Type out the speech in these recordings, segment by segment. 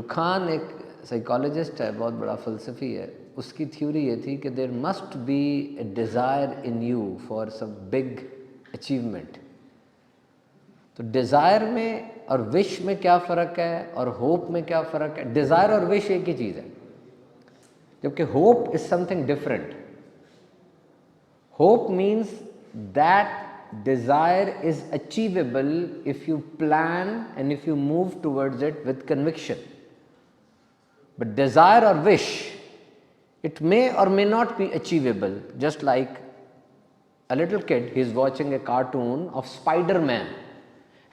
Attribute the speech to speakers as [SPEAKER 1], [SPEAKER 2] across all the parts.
[SPEAKER 1] خان ایک سائیکالوجسٹ ہے، بہت بڑا فلسفی ہے. اس کی تھیوری یہ تھی کہ there must be a desire in you for some big achievement. تو ڈیزائر میں اور وش میں کیا فرق ہے اور ہوپ میں کیا فرق ہے؟ ڈیزائر اور وش ایک ہی چیز ہے، جبکہ hope is some thing different. Hope means that desire is achievable if you plan and if you move towards it with conviction. But desire or wish, it may or may not be achievable. Just like a little kid, he is watching a cartoon of Spider-Man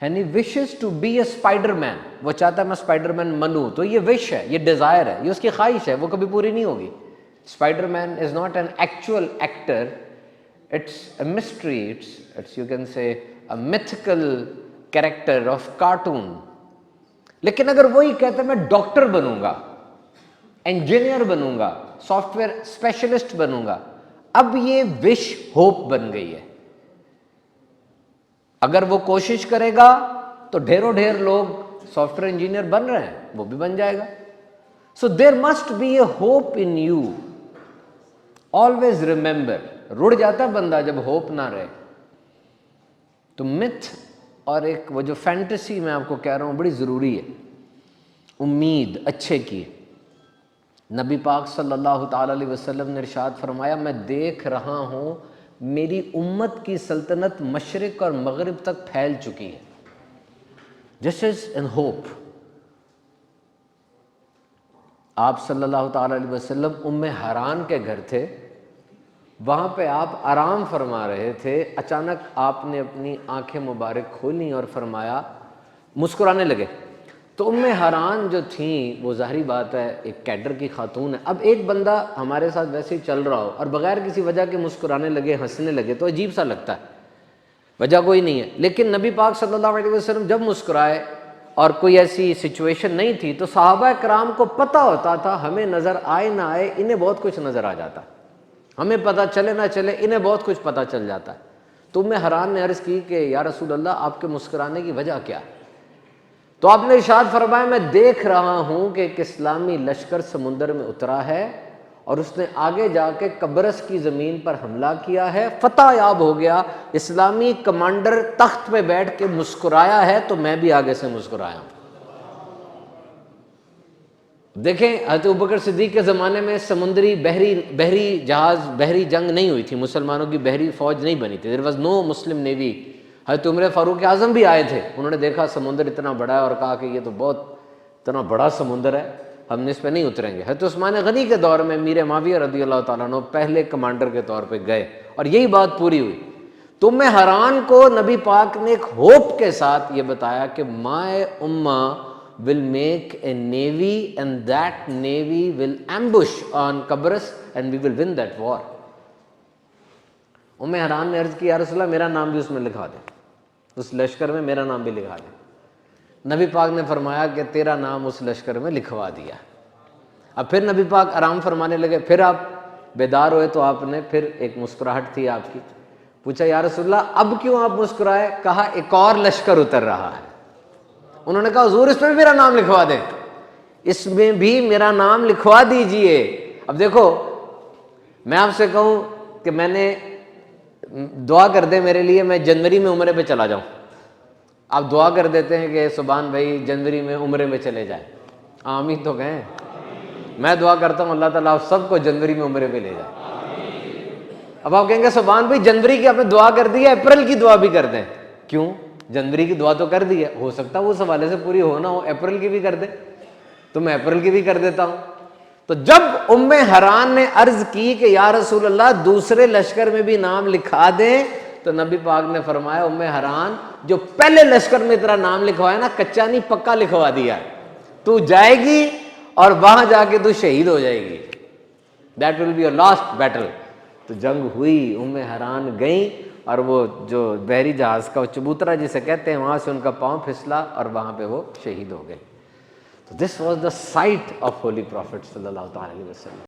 [SPEAKER 1] and he wishes to be a Spider-Man. وہ چاہتا ہے میں Spider-Man بنوں. تو یہ wish ہے، یہ desire ہے، یہ اس کی خواہش ہے، وہ کبھی پوری نہیں ہوگی. Spider-Man is not an actual actor. It's a mystery, it's you can say a mythical character of cartoon. لیکن اگر وہی کہتا ہے میں doctor Bannu God, engineer Bannu God, soft where specialist بنوں گا، اب یہ وش ہوپ بن گئی ہے. اگر وہ کوشش کرے گا تو ڈھیروں ڈھیر لوگ سافٹ ویئر انجینئر بن رہے ہیں، وہ بھی بن جائے گا. So there must be a hope in you. Always remember, رڑ جاتا بندہ جب ہوپ نہ رہے. تو متھ اور ایک وہ جو فینٹیسی میں آپ کو کہہ رہا ہوں بڑی ضروری ہے، امید اچھے کی. نبی پاک صلی اللہ تعالیٰ علیہ وسلم نے ارشاد فرمایا میں دیکھ رہا ہوں میری امت کی سلطنت مشرق اور مغرب تک پھیل چکی ہے. دس از این ہوپ. آپ صلی اللہ تعالیٰ علیہ وسلم ام حران کے گھر تھے، وہاں پہ آپ آرام فرما رہے تھے. اچانک آپ نے اپنی آنکھیں مبارک کھولیں اور فرمایا، مسکرانے لگے. تو ام حران جو تھیں وہ ظاہری بات ہے ایک کیڈر کی خاتون ہے. اب ایک بندہ ہمارے ساتھ ویسے ہی چل رہا ہو اور بغیر کسی وجہ کے مسکرانے لگے، ہنسنے لگے تو عجیب سا لگتا ہے، وجہ کوئی نہیں ہے. لیکن نبی پاک صلی اللہ علیہ وسلم جب مسکرائے اور کوئی ایسی سچویشن نہیں تھی تو صحابہ کرام کو پتہ ہوتا تھا، ہمیں نظر آئے نہ آئے انہیں بہت کچھ نظر آ جاتا، ہمیں پتہ چلے نہ چلے انہیں بہت کچھ پتہ چل جاتا ہے. تو ام حران نے عرض کی کہ یا رسول اللہ آپ کے مسکرانے کی وجہ کیا؟ تو آپ نے ارشاد فرمایا میں دیکھ رہا ہوں کہ ایک اسلامی لشکر سمندر میں اترا ہے اور اس نے آگے جا کے قبرص کی زمین پر حملہ کیا ہے، فتح یاب ہو گیا، اسلامی کمانڈر تخت پہ بیٹھ کے مسکرایا ہے تو میں بھی آگے سے مسکرایا ہوں. دیکھیں حضرت ابوبکر صدیق کے زمانے میں سمندری بحری جہاز، بحری جنگ نہیں ہوئی تھی، مسلمانوں کی بحری فوج نہیں بنی تھی. There was no Muslim navy. حضرت عمر فاروق اعظم بھی آئے تھے، انہوں نے دیکھا سمندر اتنا بڑا ہے اور کہا کہ یہ تو بہت اتنا بڑا سمندر ہے، ہم اس پہ نہیں اتریں گے. حضرت عثمان غنی کے دور میں میر معاویہ رضی اللہ تعالیٰ عنہ پہلے کمانڈر کے طور پہ گئے اور یہی بات پوری ہوئی. تو ام حران کو نبی پاک نے ایک ہوپ کے ساتھ یہ بتایا کہ مائے امہ will make a navy and that navy will ambush on Qabras and we will win that war. ام حران نے عرض کی یا رسول اللہ میرا نام بھی اس میں لکھا دیں، اس لشکر میں میرا نام بھی لکھا دیں. نبی پاک نے فرمایا کہ تیرا نام اس لشکر میں لکھوا دیا. اب پھر نبی پاک آرام فرمانے لگے، پھر آپ بیدار ہوئے تو آپ نے پھر ایک مسکراہٹ تھی آپ کی. پوچھا یا رسول اللہ اب کیوں آپ مسکرائے؟ کہا ایک اور لشکر اتر رہا ہے. انہوں نے کہا حضور اس پہ بھی میرا نام لکھوا دیں، اس میں بھی میرا نام لکھوا دیجئے. اب دیکھو میں آپ سے کہوں کہ میں نے دعا کر دیں میرے لیے میں جنوری میں عمرے پہ چلا جاؤں، آپ دعا کر دیتے ہیں کہ سبحان بھائی جنوری میں عمرے میں چلے جائیں، آمین تو کہیں. میں دعا کرتا ہوں اللہ تعالیٰ آپ سب کو جنوری میں عمرے پہ لے جائے. اب آپ کہیں گے سبحان بھائی جنوری کی آپ نے دعا کر دی ہے، اپریل کی دعا بھی کر دیں. کیوں؟ جنوری کی دعا تو کر دی ہے، ہو سکتا ہے وہ اس حوالے سے پوری ہونا ہو، اپریل کی بھی کر دیں تو میں اپریل کی بھی کر دیتا ہوں. تو جب ام حران نے عرض کی کہ یا رسول اللہ دوسرے لشکر میں بھی نام لکھا دیں تو نبی پاک نے فرمایا ام حران جو پہلے لشکر میں تیرا نام لکھوایا نا کچا نہیں پکا لکھوا دیا، تو جائے گی اور وہاں جا کے تو شہید ہو جائے گی. That will be your last battle. تو جنگ ہوئی، ام حران گئیں اور وہ جو بحری جہاز کا چبوترا جسے کہتے ہیں وہاں سے ان کا پاؤں پھسلا اور وہاں پہ وہ شہید ہو گئے. تو this was the sight of holy prophet صلی اللہ تعالیٰ علیہ وسلم.